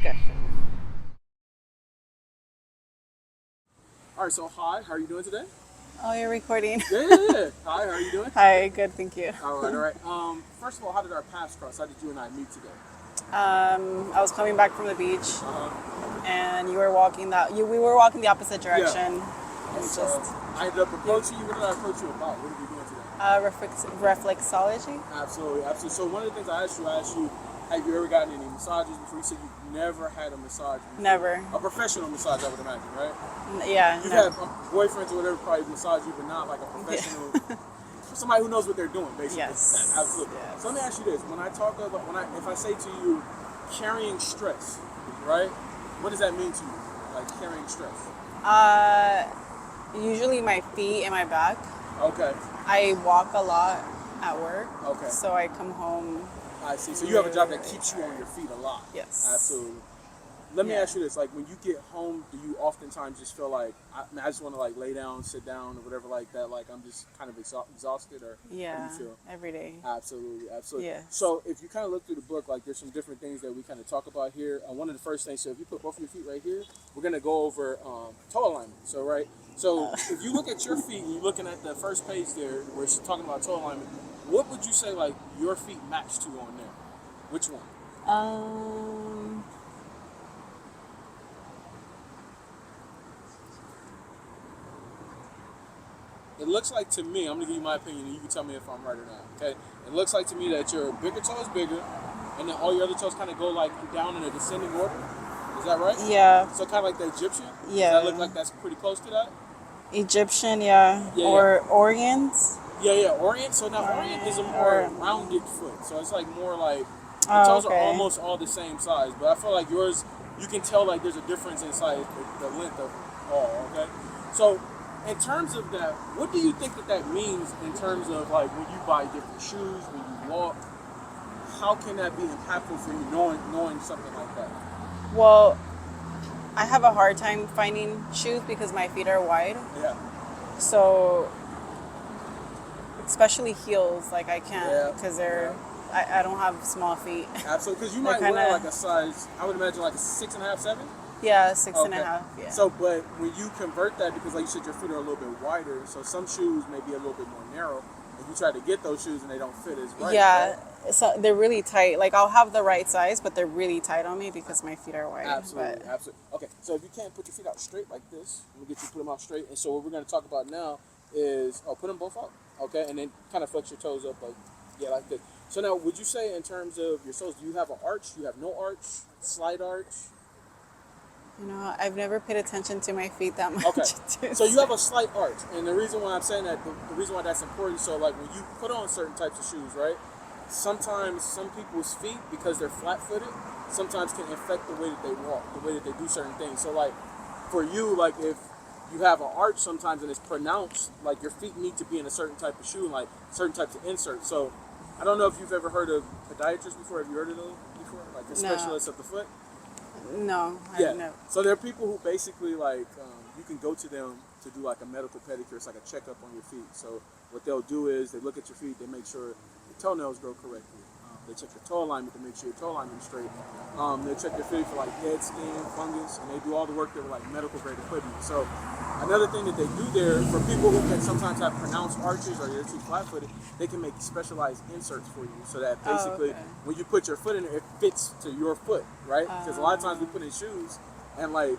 discussion. All right, so hi, how are you doing today? Oh, you're recording? Yeah. Hi, how are you doing? Hi, good, thank you. All right. First of all, how did our paths cross? How did you and I meet today? I was coming back from the beach, Uh-huh. and you were walking we were walking the opposite direction. And It's so just I ended up approaching you. What did I approach you about? What are we doing today? reflexology. Absolutely. So one of the things I asked you, have you ever gotten any massages before? You said you've never had a massage before. Never. A professional massage, I would imagine, right? Yeah. You've No. had boyfriends or whatever probably massage you, but not like a professional. Somebody who knows what they're doing, basically. Yes. Absolutely. Yes. So let me ask you this: if I say to you, carrying stress, right? What does that mean to you? Like carrying stress? Usually my feet and my back. Okay. I walk a lot at work. Okay. So I come home. I see. So you have a job that keeps you on your feet a lot. Yes. Absolutely. Let me ask you this: like, when you get home, do you oftentimes just feel like I just want to like lay down, sit down, or whatever like that? Like I'm just kind of exhausted, or Yeah. how do you feel? Every day. Absolutely. Yes. So if you kind of look through the book, like there's some different things that we kind of talk about here. One of the first things, so if you put both of your feet right here, we're gonna go over toe alignment. So if you look at your feet and you're looking at the first page there, where it's talking about toe alignment, what would you say like your feet match to on there? Which one? It looks like to me, I'm gonna give you my opinion, and you can tell me if I'm right or not. Okay? It looks like to me that your bigger toe is bigger, and then all your other toes kind of go like down in a descending order. Is that right? Yeah. So kind of like the Egyptian. Yeah. Does that look like that's pretty close to that? Egyptian, yeah. Yeah, Or Orients. Yeah. Orient. So now Orient is a more rounded foot. So it's like more like the toes are almost all the same size, but I feel like yours, you can tell like there's a difference in size, the length of all. Okay. So in terms of that, what do you think that means in terms of like when you buy different shoes, when you walk? How can that be impactful for you knowing something like that? Well, I have a hard time finding shoes because my feet are wide. Yeah. So, especially heels, like I can't because I don't have small feet. Absolutely, because you might wear like a size, I would imagine like a 6.5, 7? Yeah, 6.5. Yeah. So, but when you convert that, because like you said, your feet are a little bit wider, so some shoes may be a little bit more narrow. If you try to get those shoes and they don't fit as right. Yeah, right? so they're really tight. Like I'll have the right size, but they're really tight on me because my feet are wide. Absolutely. Okay, so if you can't put your feet out straight like this, let me get you to put them out straight. And so what we're going to talk about now is, put them both out, okay? And then kind of flex your toes up like this. So now, would you say in terms of your toes, do you have an arch? Do you have no arch? Slight arch? You know, I've never paid attention to my feet that much. Okay. So you have a slight arch. And the reason why I'm saying that, the reason why that's important, so like when you put on certain types of shoes, right? Sometimes some people's feet, because they're flat-footed, sometimes can affect the way that they walk, the way that they do certain things. So like for you, like if you have an arch sometimes and it's pronounced, like your feet need to be in a certain type of shoe, like certain types of inserts. So I don't know if you've ever heard of podiatrists before. Have you heard of those before? Like the specialists of the foot? No, I've never. So there are people who basically like, you can go to them to do like a medical pedicure. It's like a checkup on your feet. So what they'll do is they look at your feet, they make sure your toenails grow correctly. They check your toe alignment to make sure your toe alignment is straight. They check your feet for like dead skin, fungus, and they do all the work there with like medical grade equipment. So another thing that they do there for people who can sometimes have pronounced arches or they're too flat-footed, they can make specialized inserts for you so that basically when you put your foot in there, it fits to your foot, right? Because a lot of times we put in shoes and like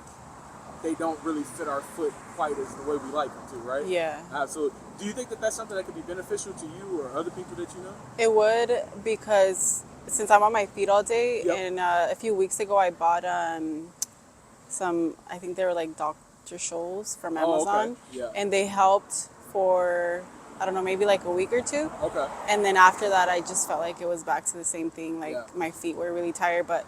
they don't really fit our foot quite as the way we like them to, right? Yeah. Absolutely. Do you think that that's something that could be beneficial to you or other people that you know? It would, because since I'm on my feet all day, and a few weeks ago I bought some, I think they were like Dr. Scholl's from Amazon, and they helped for, I don't know, maybe like a week or two. Okay. And then after that, I just felt like it was back to the same thing. Like my feet were really tired, but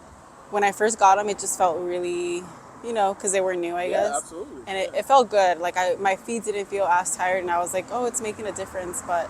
when I first got them, it just felt really, you know, because they were new, I guess. Absolutely. And it felt good. Like my feet didn't feel as tired, and I was like, oh, it's making a difference. But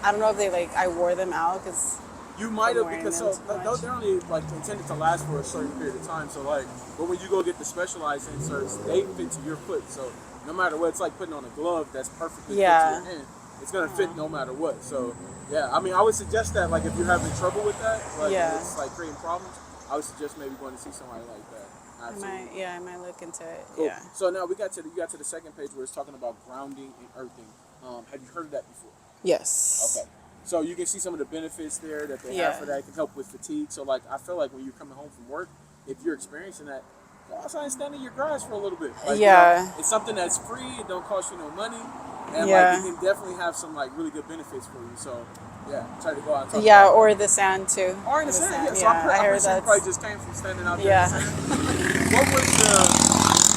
I don't know if I wore them out because you might have, because they're only like intended to last for a certain period of time. So like, but when you go get the specialized inserts, they fit to your foot. So no matter what, it's like putting on a glove that's perfectly fit to your hand. It's gonna fit no matter what. So I mean, I would suggest that like if you're having trouble with that, like it's like creating problems, I would suggest maybe going to see somebody like that. Absolutely. I might look into it. Cool. Yeah. So now you got to the second page where it's talking about grounding and earthing. Have you heard of that before? Yes. Okay. So you can see some of the benefits there that they have for that. It can help with fatigue. So like I feel like when you're coming home from work, if you're experiencing that, go outside and stand in your grass for a little bit. Like, you know, it's something that's free. It don't cost you no money, and like it can definitely have some like really good benefits for you. So yeah, try to go out and talk about or the sand too. Or in the sand. Yeah. So I heard that probably just came from standing out there in the sand. What was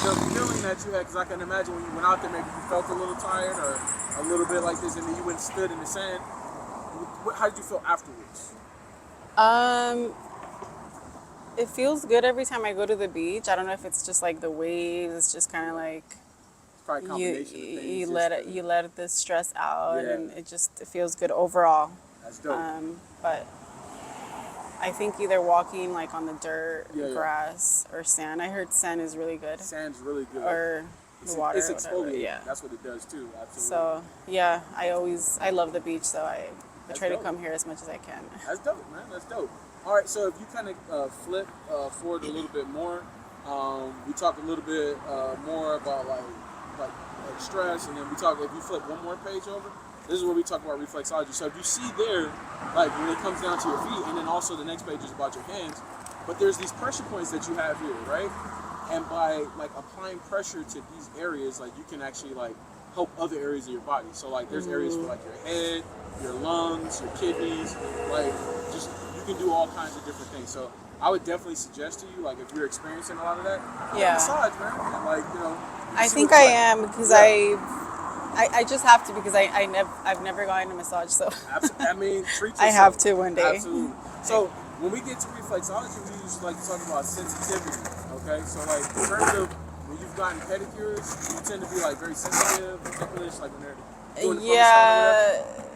the feeling that you had? Because I can imagine when you went out there, maybe you felt a little tired or a little bit like this, and then you went and stood in the sand. How did you feel afterwards? It feels good every time I go to the beach. I don't know if it's just like the waves. It's just kind of like you let the stress out, and it feels good overall. That's dope. But I think either walking like on the dirt, grass, or sand. I heard sand is really good. Sand's really good. Or the water. It's exfoliating. Yeah. That's what it does too. Absolutely. So yeah, I love the beach, so I try to come here as much as I can. That's dope, man. That's dope. All right, so if you kind of flip forward a little bit more, we talk a little bit more about like stress, and then if you flip one more page over, this is where we talk about reflexology. So if you see there, like when it comes down to your feet, and then also the next page is about your hands, but there's these pressure points that you have here, right? And by like applying pressure to these areas, like you can actually like help other areas of your body. So like there's areas for like your head, your lungs, your kidneys, like just you can do all kinds of different things. So I would definitely suggest to you, like if you're experiencing a lot of that, massage, man. And like, you know, I think I am because I just have to because I've never gotten a massage, so I mean, treat yourself. I have to one day. Absolutely. So when we get to reflexology, we usually like to talk about sensitivity. Okay, so like in terms of when you've gotten pedicures, you tend to be like very sensitive, ticklish, like when they're doing the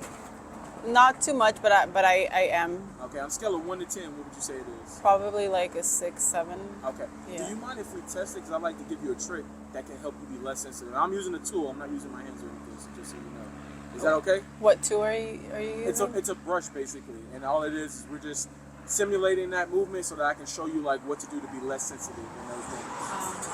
not too much, but I am. Okay, on a scale of 1 to 10, what would you say it is? Probably like a 6, 7. Okay. Yeah. Do you mind if we test it? Because I'd like to give you a trick that can help you be less sensitive. I'm using a tool. I'm not using my hands or anything, so just so you know. Is that okay? What tool are you using? It's a brush, basically. And all it is we're just simulating that movement so that I can show you like what to do to be less sensitive in those moments.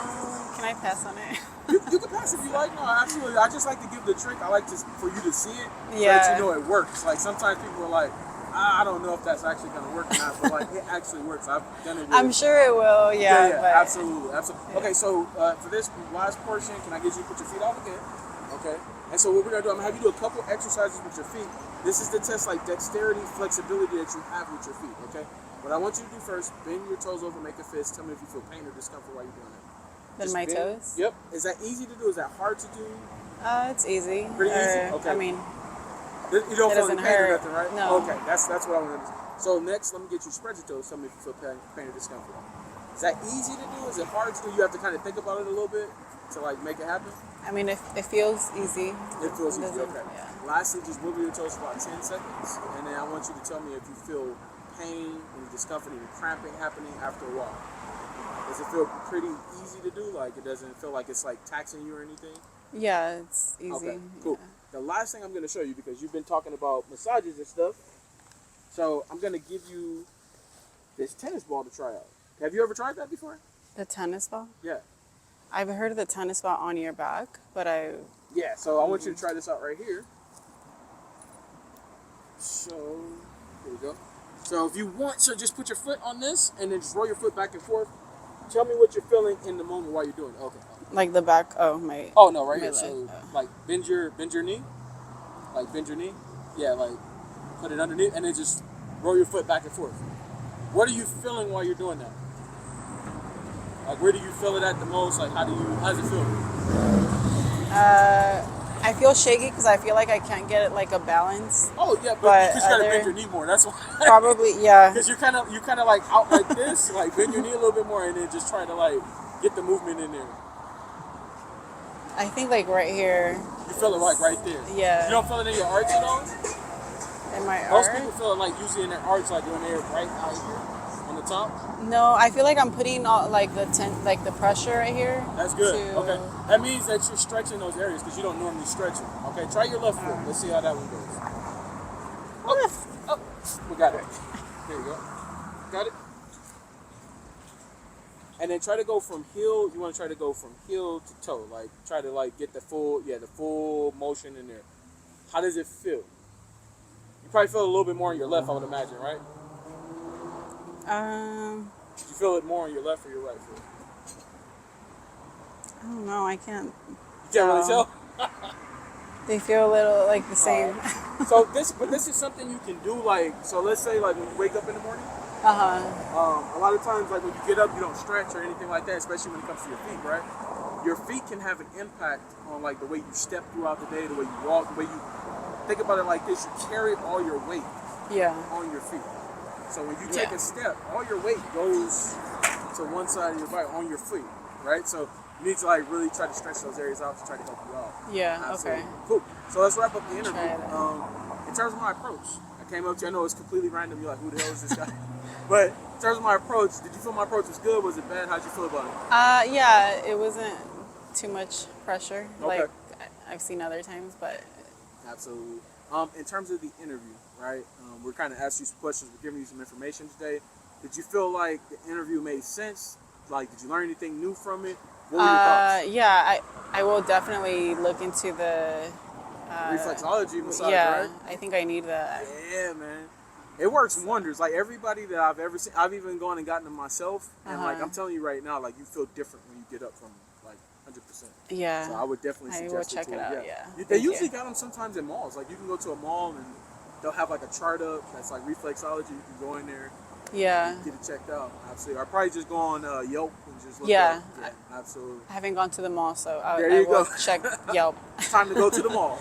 Can I pass on it? You can pass if you like. No, absolutely. I just like to give the trick. I like for you to see it so Yeah. that you know it works. Like sometimes people are like, I don't know if that's actually going to work or not, but like it actually works. I've done it with, I'm sure it will, Yeah, but absolutely. Yeah. Okay, so for this last portion, can I get you to put your feet out again? Okay. And so what we're going to do, I'm going to have you do a couple exercises with your feet. This is to test like dexterity, flexibility that you have with your feet, okay? What I want you to do first, bend your toes over, make a fist. Tell me if you feel pain or discomfort while you're doing it. Then my toes? Yep. Is that easy to do? Is that hard to do? It's easy. Pretty easy? Okay. I mean, you don't feel any pain or nothing, right? No. Okay, that's what I want to do. So next, let me get you to spread your toes. Tell me if you feel pain or discomfort. Is that easy to do? Is it hard to do? You have to kind of think about it a little bit to like make it happen? I mean, it feels easy. It feels easy, okay. Yeah. Lastly, just wiggle your toes for about 10 seconds. And then I want you to tell me if you feel pain, any discomfort, any cramping happening after a while. Does it feel pretty easy to do? Like it doesn't feel like it's like taxing you or anything? Yeah, it's easy. Okay, cool. Yeah. The last thing I'm going to show you, because you've been talking about massages and stuff, so I'm going to give you this tennis ball to try out. Have you ever tried that before? The tennis ball? Yeah. I've heard of the tennis ball on your back, but Yeah, so I want you to try this out right here. So, here we go. So if you want, just put your foot on this and then just roll your foot back and forth. Tell me what you're feeling in the moment while you're doing it. Okay. like the back. Oh my. Oh no, right here. leg. So like bend your knee. Like bend your knee. Yeah, like put it underneath and then just roll your foot back and forth. What are you feeling while you're doing that? Like where do you feel it at the most? Like how does it feel? I feel shaky because I feel like I can't get it like a balance. Oh yeah, but because you gotta bend your knee more. That's why. Probably yeah. Because you kind of like out like this, like bend your knee a little bit more, and then just try to like get the movement in there. I think like right here. You feel it like right there. Yeah. You don't feel it in your arch at all? In my arch? Most people feel it like usually in their arch, like when they're right out here on the top. No, I feel like I'm putting all like the pressure right here. That's good. Okay. That means that you're stretching those areas because you don't normally stretch it. Okay. Try your left foot. Let's see how that one goes. Oh, we got it. There you go. Got it. And then try to go from heel. You want to try to go from heel to toe. Like try to like get the full motion in there. How does it feel? You probably feel it a little bit more in your left, I would imagine, right? Did you feel it more in your left or your right foot? I don't know. I can't. You can't really tell. They feel a little like the same. So this is something you can do. Like, so let's say like when you wake up in the morning. A lot of times, like when you get up, you don't stretch or anything like that, especially when it comes to your feet, right? Your feet can have an impact on like the way you step throughout the day, the way you walk, the way you think about it like this. You carry all your weight on your feet. So when you take a step, all your weight goes to one side of your body on your feet, right? So you need to like really try to stretch those areas out to try to help you out. Yeah. Absolutely. Okay. Cool. So let's wrap up the interview. In terms of my approach, I came up to you. I know it's completely random. You're like, who the hell is this guy? But in terms of my approach, did you feel my approach was good? Was it bad? How'd you feel about it? Yeah, it wasn't too much pressure Okay. like I've seen other times, but Absolutely. In terms of the interview, right? We're kind of asking you some questions. We're giving you some information today. Did you feel like the interview made sense? Like, did you learn anything new from it? What were your thoughts? yeah, I will definitely look into the Reflexology massage, yeah, right? I think I need that. Yeah, man. It works wonders. Like everybody that I've ever seen, I've even gone and gotten it myself. And like I'm telling you right now, like you feel different when you get up from like 100%. Yeah. So I would definitely suggest I will check it out. Yeah. They usually got them sometimes in malls. Like you can go to a mall and they'll have like a chart up that's like reflexology. You can go in there. Yeah. Get it checked out. Absolutely. Or probably just go on Yelp and just look Yeah. up. Yeah, absolutely. I haven't gone to the mall, so There I you will go. check Yelp. Time to go to the mall.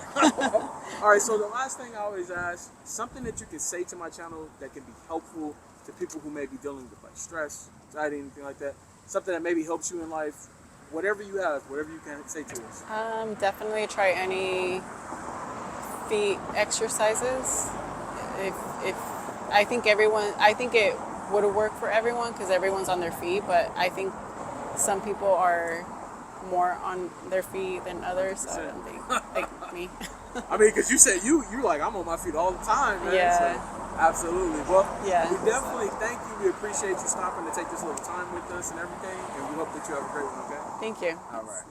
All right, so the last thing I always ask, something that you can say to my channel that can be helpful to people who may be dealing with like stress, anxiety, anything like that. Something that maybe helps you in life. Whatever you have, whatever you can say to us. Definitely try any feet exercises. If I think it would work for everyone because everyone's on their feet, but I think some people are more on their feet than others, so I don't think like me. I mean, because you said you're like, I'm on my feet all the time, man. Yeah. So, absolutely. Well, Yeah. we definitely thank you. We appreciate you stopping to take this little time with us and everything, and we hope that you have a great one, okay? Thank you. All right.